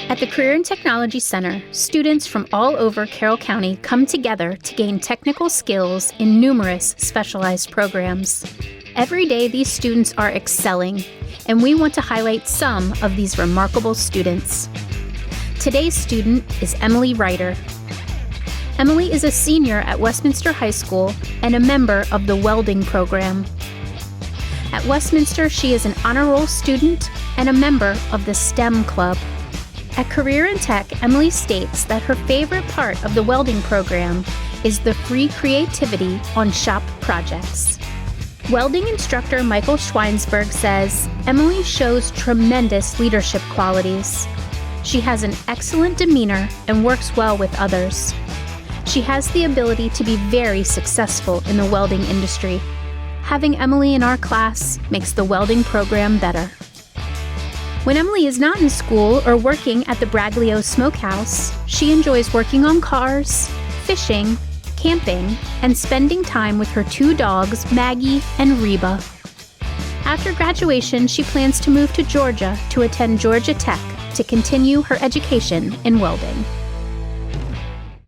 At the Career and Technology Center, students from all over Carroll County come together to gain technical skills in numerous specialized programs. Every day, these students are excelling, and we want to highlight some of these remarkable students. Today's student is Emily Rieter. Emily is a senior at Westminster High School and a member of the Welding Program. At Westminster, she is an honor roll student and a member of the STEM Club. At Career and Tech, Emily states that her favorite part of the Welding Program is the free creativity on shop projects. Welding instructor Michael Schweinsberg says, Emily shows tremendous leadership qualities. She has an excellent demeanor and works well with others. She has the ability to be very successful in the welding industry. Having Emily in our class makes the Welding Program better. When Emily is not in school or working at the Braglio Smokehouse, she enjoys working on cars, fishing, camping, and spending time with her 2 dogs, Maggie and Reba. After graduation, she plans to move to Georgia to attend Georgia Tech to continue her education in welding.